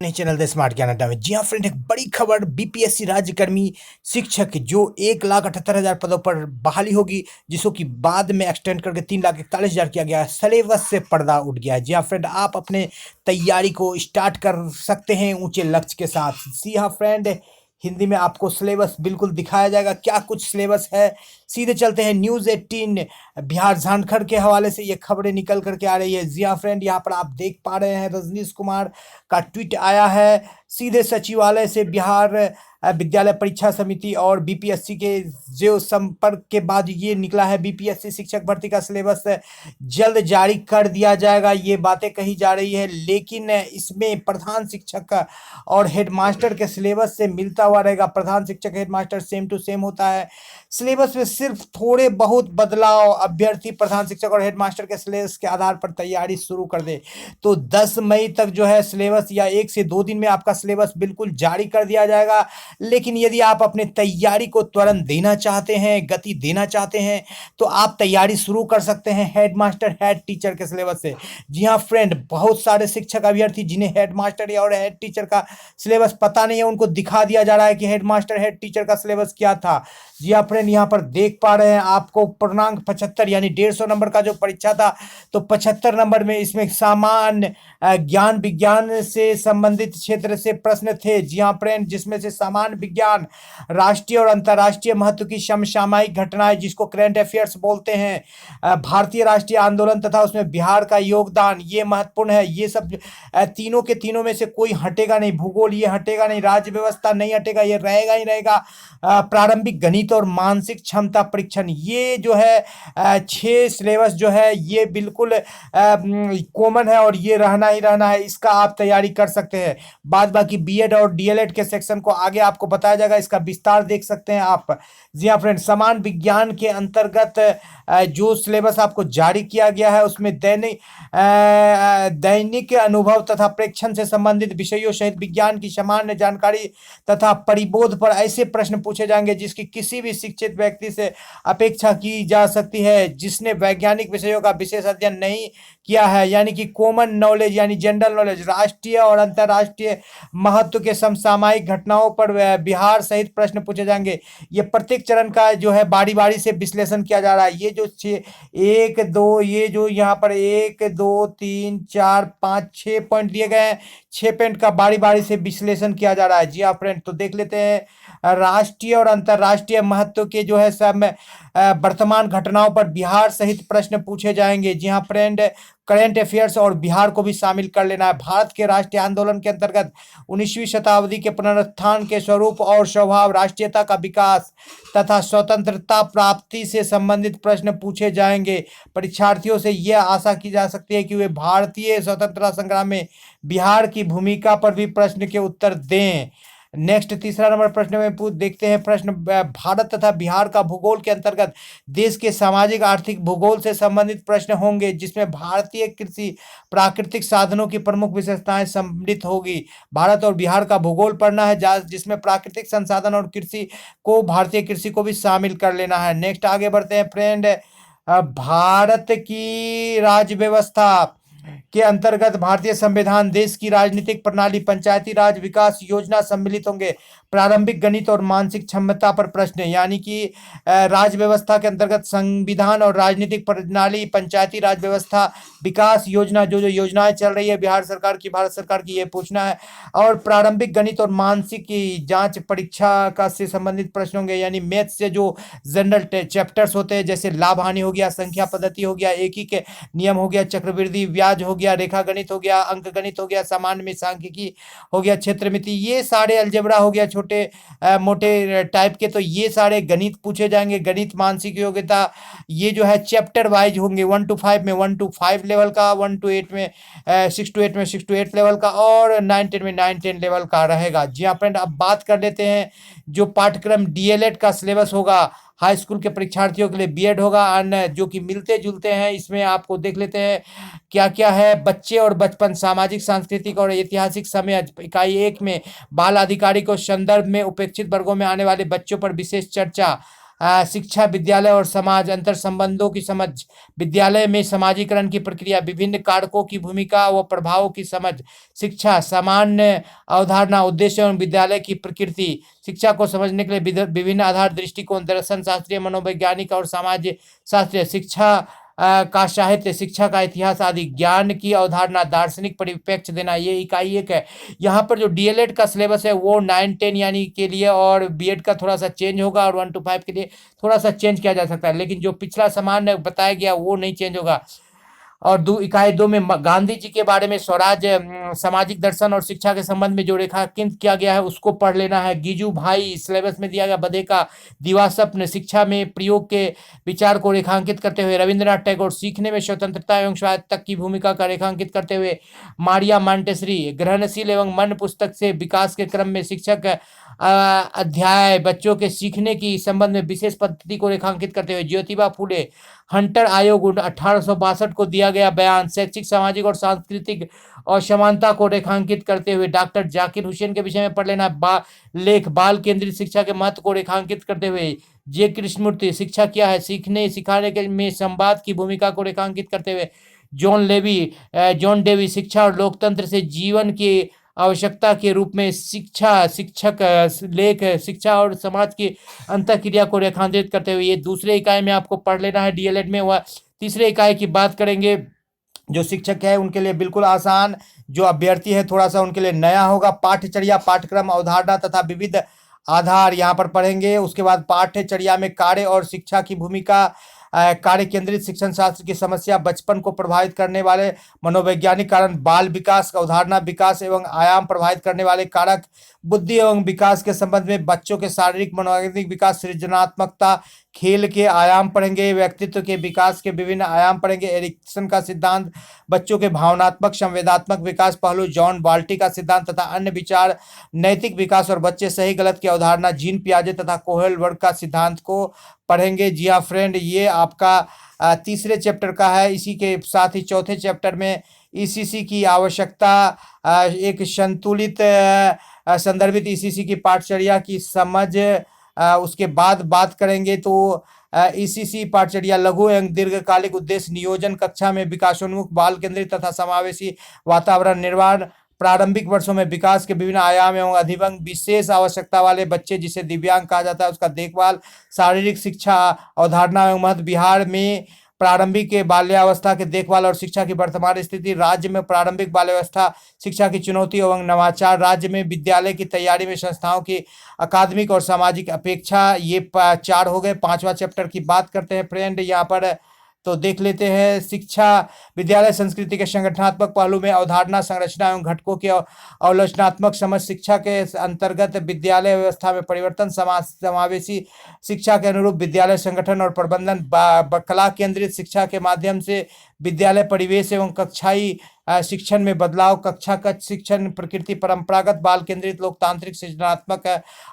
नहीं channel the smart ज्ञान अड्डा में। जी हाँ फ्रेंड, एक बड़ी खबर। बीपीएससी राज्यकर्मी शिक्षक जो 1,78,000 पदों पर बहाली होगी, जिसको कि बाद में एक्सटेंड करके 3,41,000 किया गया है। सिलेबस से पर्दा उठ गया है। जी हाँ फ्रेंड, आप अपने तैयारी को स्टार्ट कर सकते हैं ऊंचे लक्ष्य के साथ। जी हाँ फ्रेंड, हिंदी में आपको सिलेबस बिल्कुल दिखाया जाएगा। क्या कुछ सिलेबस है, सीधे चलते हैं। न्यूज़ 18 बिहार झारखंड के हवाले से ये खबरें निकल करके आ रही है। जी हाँ फ्रेंड, यहाँ पर आप देख पा रहे हैं रजनीश कुमार का ट्वीट आया है सीधे सचिवालय से। बिहार विद्यालय परीक्षा समिति और बीपीएससी के जो संपर्क के बाद ये निकला है। बीपीएससी शिक्षक भर्ती का सिलेबस जल्द जारी कर दिया जाएगा, ये बातें कही जा रही है। लेकिन इसमें प्रधान शिक्षक का और हेडमास्टर के सिलेबस से मिलता हुआ रहेगा। प्रधान शिक्षक हेडमास्टर सेम टू सेम होता है। सिलेबस में सिर्फ थोड़े बहुत बदलाव। अभ्यर्थी प्रधान शिक्षक और हेडमास्टर के सिलेबस के आधार पर तैयारी शुरू कर दे तो 10 मई तक जो है सिलेबस, या 1 से 2 दिन में आपका सिलेबस बिल्कुल जारी कर दिया जाएगा। लेकिन यदि आप अपने तैयारी को त्वरत देना चाहते हैं, गति देना चाहते हैं, तो आप तैयारी शुरू कर सकते हैं हेडमास्टर हेड टीचर के सिलेबस से। जी हाँ फ्रेंड, बहुत सारे शिक्षक अभ्यर्थी जिन्हें हेडमास्टर या और हेड टीचर का सिलेबस पता नहीं है, उनको दिखा दिया जा रहा है कि हेडमास्टर हेड टीचर का सिलेबस क्या था। जी हाँ फ्रेंड, यहाँ पर देख पा रहे हैं आपको पूर्णांक 75 यानी 150 नंबर का जो परीक्षा था, तो 75 नंबर में इसमें सामान्य ज्ञान विज्ञान से संबंधित क्षेत्र से प्रश्न थे। जी हाँ फ्रेंड, जिसमें से सामान्य विज्ञान, राष्ट्रीय और अंतर्राष्ट्रीय महत्व की समसामयिक घटनाएं, जिसको करंट अफेयर्स बोलते हैं, भारतीय राष्ट्रीय आंदोलन तथा उसमें बिहार का योगदान, ये महत्वपूर्ण है। ये सब तीनों के तीनों में से कोई हटेगा नहीं। भूगोल ये हटेगा नहीं, राज्य व्यवस्था नहीं हटेगा, ये रहेगा ही रहेगा। प्रारंभिक गणित और मानसिक क्षमता परीक्षण, ये जो है 6 सिलेबस जो है ये बिल्कुल कॉमन है और ये रहना ही रहना है। इसका आप तैयारी कर सकते हैं। बाद बाकी बीएड और डीएलएड के सेक्शन को आगे आपको बताया जाएगा, इसका विस्तार देख सकते हैं आप। जी हाँ फ्रेंड, समान विज्ञान के अंतर्गत जो सिलेबस आपको जारी किया गया है उसमें दैनिक अनुभव तथा प्रेक्षण से संबंधित विषयों सहित विज्ञान की सामान्य जानकारी तथा परिबोध पर ऐसे प्रश्न पूछे जाएंगे जिसकी किसी भी शिक्षित व्यक्ति से अपेक्षा की जा सकती है जिसने वैज्ञानिक विषयों का विशेष अध्ययन नहीं किया है, यानी कि कॉमन नॉलेज यानी जनरल नॉलेज। राष्ट्रीय और अंतर्राष्ट्रीय महत्व के समसामयिक घटनाओं पर बिहार सहित प्रश्न पूछे जाएंगे। ये प्रत्येक चरण का जो है बारी बारी से विश्लेषण किया जा रहा है। ये जो 1 2, ये जो यहाँ पर 1 2 3 4 5 6 पॉइंट दिए गए हैं, 6 पॉइंट का बारी बारी से विश्लेषण किया जा रहा है। जी हाँ फ्रेंड, तो देख लेते हैं। राष्ट्रीय और अंतर्राष्ट्रीय महत्व के जो है सब वर्तमान घटनाओं पर बिहार सहित प्रश्न पूछे जाएंगे। जी हाँ फ्रेंड, करंट अफेयर्स और बिहार को भी शामिल कर लेना है। भारत के राष्ट्रीय आंदोलन के अंतर्गत 19वीं शताब्दी के पुनरुत्थान के स्वरूप और स्वभाव, राष्ट्रीयता का विकास तथा स्वतंत्रता प्राप्ति से संबंधित प्रश्न पूछे जाएंगे। परीक्षार्थियों से यह आशा की जा सकती है कि वे भारतीय स्वतंत्रता संग्राम में बिहार की भूमिका पर भी प्रश्न के उत्तर दें। नेक्स्ट तीसरा नंबर प्रश्न में देखते हैं। प्रश्न, भारत तथा बिहार का भूगोल के अंतर्गत देश के सामाजिक आर्थिक भूगोल से संबंधित प्रश्न होंगे, जिसमें भारतीय कृषि प्राकृतिक साधनों की प्रमुख विशेषताएं सम्मिलित होगी। भारत और बिहार का भूगोल पढ़ना है, जिसमें प्राकृतिक संसाधन और कृषि को, भारतीय कृषि को भी शामिल कर लेना है। नेक्स्ट आगे बढ़ते हैं फ्रेंड। भारत की राज्य व्यवस्था के अंतर्गत भारतीय संविधान, देश की राजनीतिक प्रणाली, पंचायती राज विकास योजना सम्मिलित होंगे। प्रारंभिक गणित और मानसिक क्षमता पर प्रश्न, यानी कि राज्य व्यवस्था के अंतर्गत संविधान और राजनीतिक प्रणाली, पंचायती राज व्यवस्था विकास योजना, जो जो योजनाएं चल रही है बिहार सरकार की, भारत सरकार की, ये पूछना है। और प्रारंभिक गणित और मानसिक की जांच परीक्षा का से संबंधित प्रश्न होंगे, यानी मैथ से जो जनरल चैप्टर्स होते हैं, जैसे लाभ हानि हो गया, संख्या पद्धति हो गया, एक ही के नियम हो गया, चक्रवृद्धि ब्याज हो गया, रेखा गणित हो गया, अंक गणित हो गया, सामान्य में सांख्यिकी हो गया, क्षेत्रमिति, ये सारे अलजेब्रा हो गया, छोटे मोटे टाइप के। तो ये सारे गणित पूछे जाएंगे। गणित, मानसिक योग्यता, ये जो है चैप्टर वाइज होंगे। 1 to 5 में 1 to 5 लेवल का, 1 to 8 में 6 to 8 में 6 to 8 लेवल का, और 9 10 में 9 10 लेवल का रहेगा। जी हाँ फ्रेंड, अब बात कर लेते हैं जो पाठ्यक्रम डीएलएड का सिलेबस होगा हाई स्कूल के परीक्षार्थियों के लिए, बीएड होगा, अन्य जो कि मिलते जुलते हैं। इसमें आपको देख लेते हैं क्या क्या है। बच्चे और बचपन, सामाजिक, सांस्कृतिक और ऐतिहासिक समय, इकाई 1 में बाल अधिकारी को संदर्भ में उपेक्षित वर्गों में आने वाले बच्चों पर विशेष चर्चा, शिक्षा, विद्यालय और समाज, अंतर संबंधों की समझ, विद्यालय में समाजीकरण की प्रक्रिया, विभिन्न कारकों की भूमिका व प्रभावों की समझ, शिक्षा, सामान्य अवधारणा, उद्देश्य एवं विद्यालय की प्रकृति, शिक्षा को समझने के लिए विभिन्न आधार, दृष्टिकोण, दर्शन शास्त्रीय, मनोवैज्ञानिक और सामाजिक शास्त्रीय, शिक्षा का साहित्य, शिक्षा का इतिहास आदि, ज्ञान की अवधारणा, दार्शनिक परिप्रेक्ष्य देना, ये इकाई एक है। यहाँ पर जो डीएलएड का सिलेबस है वो 9-10 यानी के लिए, और बीएड का थोड़ा सा चेंज होगा, और 1 to 5 के लिए थोड़ा सा चेंज किया जा सकता है, लेकिन जो पिछला सामान्य बताया गया वो नहीं चेंज होगा। और इकाई 2 में गांधी जी के बारे में स्वराज, सामाजिक दर्शन और शिक्षा के संबंध में जो रेखांकित किया गया है उसको पढ़ लेना है। गिजू भाई सिलेबस में दिया गया, बधे का दीवा स्वप्न, शिक्षा में प्रयोग के विचार को रेखांकित करते हुए रविंद्रनाथ टैगोर, सीखने में स्वतंत्रता एवं स्वायत्तता की भूमिका का रेखांकित करते हुए मारिया मांटेसरी, ग्रहणशील एवं मन पुस्तक से विकास के क्रम में शिक्षक अध्याय, बच्चों के सीखने की संबंध में विशेष पद्धति को रेखांकित करते हुए ज्योतिबा फूले, हंटर आयोग 1862 को दिया गया बयान, शैक्षिक, सामाजिक और सांस्कृतिक असमानता को रेखांकित करते हुए डॉक्टर जाकिर हुसैन के विषय में पढ़ लेना। लेख, बाल केंद्रित शिक्षा के महत्व को रेखांकित करते हुए जे कृष्णमूर्ति, शिक्षा क्या है, सीखने सिखाने के में संवाद की भूमिका को रेखांकित करते हुए जॉन डेवी, शिक्षा और लोकतंत्र से जीवन की आवश्यकता के रूप में शिक्षा, शिक्षक, लेख, शिक्षा और समाज की अंतःक्रिया को रेखांकित करते हुए, ये दूसरे इकाई में आपको पढ़ लेना है डीएलएड में। वह तीसरे इकाई की बात करेंगे, जो शिक्षक है उनके लिए बिल्कुल आसान, जो अभ्यर्थी है थोड़ा सा उनके लिए नया होगा। पाठ्यचर्या, पाठ्यक्रम, अवधारणा तथा विविध आधार यहाँ पर पढ़ेंगे। उसके बाद पाठ्यचर्या में कार्य और शिक्षा की भूमिका, कार्य केंद्रित शिक्षण शास्त्र की समस्या, बचपन को प्रभावित करने वाले मनोवैज्ञानिक कारण, बाल विकास, अवधारणा विकास एवं आयाम प्रभावित करने वाले कारक, बुद्धि एवं विकास के संबंध में बच्चों के शारीरिक मनोवैज्ञानिक विकास, सृजनात्मकता, खेल के आयाम पढ़ेंगे, व्यक्तित्व के विकास के विभिन्न आयाम पढ़ेंगे, एरिक्सन का सिद्धांत, बच्चों के भावनात्मक संवेदनात्मक विकास पहलू, जॉन बाल्टी का सिद्धांत तथा अन्य विचार, नैतिक विकास और बच्चे सही गलत की अवधारणा, जीन पियाजे तथा कोहेलबर्ग का सिद्धांत को पढ़ेंगे। जी हाँ फ्रेंड, ये आपका तीसरे चैप्टर का है। इसी के साथ ही चौथे चैप्टर में ईसीसी की आवश्यकता, एक संतुलित संदर्भित ईसीसी की पाठचर्या की समझ, उसके बाद बात करेंगे तो ईसीसी पाठचर्या, लघु एवं दीर्घकालिक उद्देश्य नियोजन, कक्षा में विकासोन्मुख, बाल केंद्रित तथा समावेशी वातावरण निर्माण, प्रारंभिक वर्षों में विकास के विभिन्न आयाम एवं अधिभंग, विशेष आवश्यकता वाले बच्चे जिसे दिव्यांग कहा जाता है उसका देखभाल, शारीरिक शिक्षा, अवधारणा एवं महत्व, बिहार में प्रारंभिक के बाल्यावस्था के देखभाल और शिक्षा की वर्तमान स्थिति, राज्य में प्रारंभिक बाल्यावस्था शिक्षा की चुनौती एवं नवाचार, राज्य में विद्यालय की तैयारी में संस्थाओं की अकादमिक और सामाजिक अपेक्षा। ये 4 हो गए। 5वां चैप्टर की बात करते हैं फ्रेंड यहाँ पर, तो देख लेते हैं। शिक्षा, विद्यालय संस्कृति के संगठनात्मक पहलू में अवधारणा, संरचना एवं घटकों की अवलोचनात्मक समझ, शिक्षा के अंतर्गत विद्यालय व्यवस्था में परिवर्तन, समावेशी शिक्षा के अनुरूप विद्यालय संगठन और प्रबंधन, कला केंद्रित शिक्षा के माध्यम से विद्यालय परिवेश एवं कक्षाई शिक्षण में बदलाव, कक्षागत शिक्षण प्रकृति, परंपरागत, बाल केंद्रित, लोकतांत्रिक, सृजनात्मक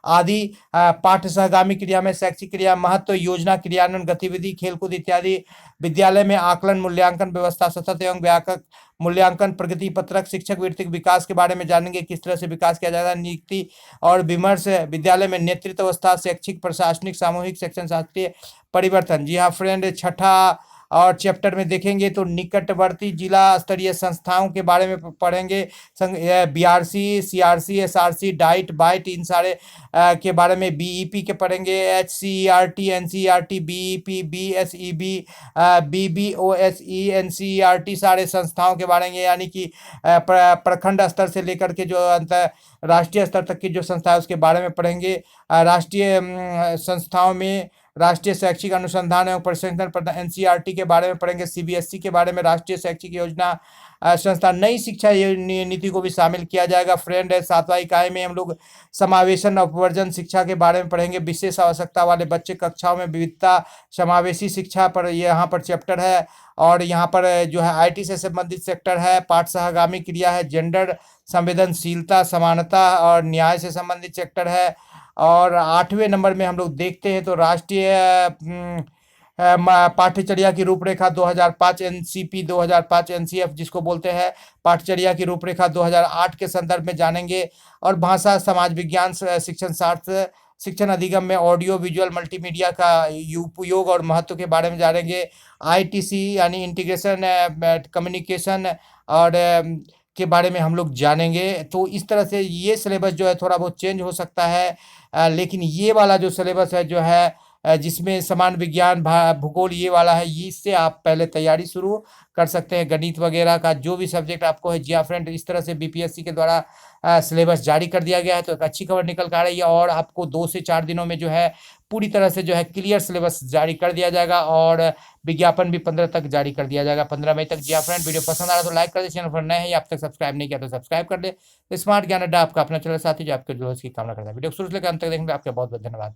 आदि, पाठ सहगामी क्रिया में शैक्षिक क्रिया महत्व, योजना क्रियान्वयन, गतिविधि, खेलकूद इत्यादि, विद्यालय में आकलन मूल्यांकन व्यवस्था, सतत एवं व्यापक मूल्यांकन, प्रगति पत्रक, शिक्षक वृत्ति विकास के बारे में जानेंगे, किस तरह से विकास किया जाएगा, नीति और विमर्श, विद्यालय में नेतृत्व अवस्था, शैक्षिक, प्रशासनिक, सामूहिक शिक्षण शास्त्रीय परिवर्तन। जी हाँ फ्रेंड, छठा और चैप्टर में देखेंगे तो निकटवर्ती जिला स्तरीय संस्थाओं के बारे में पढ़ेंगे, बीआरसी, सीआरसी, एसआरसी, डाइट, बाइट, इन सारे के बारे में, बीईपी के पढ़ेंगे, HCERT, NCERT, BEP, BSEB, BBOSE, NCERT, सारे संस्थाओं के बारे में, यानी कि प्रखंड स्तर से लेकर के जो अंतरराष्ट्रीय स्तर तक की जो संस्था है उसके बारे में पढ़ेंगे। राष्ट्रीय संस्थाओं में राष्ट्रीय शैक्षिक अनुसंधान एवं प्रशिक्षण एनसीईआरटी के बारे में पढ़ेंगे, सीबीएसई के बारे में, राष्ट्रीय शैक्षिक योजना संस्था, नई शिक्षा नीति को भी शामिल किया जाएगा फ्रेंड। 7वां इकाई में हम लोग समावेशन अपवर्जन शिक्षा के बारे में पढ़ेंगे, विशेष आवश्यकता वाले बच्चे, कक्षाओं में विविधता, समावेशी शिक्षा पर यहाँ पर चैप्टर है। और यहाँ पर जो है आईटी से संबंधित सेक्टर है, पाठ सहगामी क्रिया है, जेंडर संवेदनशीलता, समानता और न्याय से संबंधित सेक्टर है। और 8वें नंबर में हम लोग देखते हैं तो राष्ट्रीय पाठ्यचर्या की रूपरेखा 2005 एनसीपी 2005 एनसीएफ जिसको बोलते हैं, पाठ्यचर्या की रूपरेखा 2008 के संदर्भ में जानेंगे। और भाषा, समाज विज्ञान, शिक्षण शास्त्र, शिक्षण अधिगम में ऑडियो विजुअल मल्टीमीडिया का उपयोग और महत्व के बारे में जानेंगे। आईटीसी यानी इंटीग्रेशन कम्युनिकेशन और के बारे में हम लोग जानेंगे। तो इस तरह से ये सिलेबस जो है थोड़ा बहुत चेंज हो सकता है, लेकिन ये वाला जो सिलेबस है जो है जिसमें समान विज्ञान भूगोल ये वाला है, इससे आप पहले तैयारी शुरू कर सकते हैं। गणित वगैरह का जो भी सब्जेक्ट आपको है जिया फ्रेंड, इस तरह से बीपीएससी के द्वारा सिलेबस जारी कर दिया गया है। तो एक अच्छी खबर निकल कर आ रही है और आपको 2 से 4 दिनों में जो है पूरी तरह से जो है क्लियर सिलेबस जारी कर दिया जाएगा और विज्ञापन भी 15 तक जारी कर दिया जाएगा, 15 मई तक। जी हाँ फ्रेंड, वीडियो पसंद आ रहा तो लाइक कर दे, चैनल पर नए हैं या अब तक सब्सक्राइब नहीं किया तो सब्सक्राइब कर दे। तो स्मार्ट ज्ञान अड्डा आपका अपना चैनल साथी जो आपके जोश की कामना करता है। वीडियो शुरू से लेकर अंत तक देखने के लिए आपका बहुत बहुत धन्यवाद।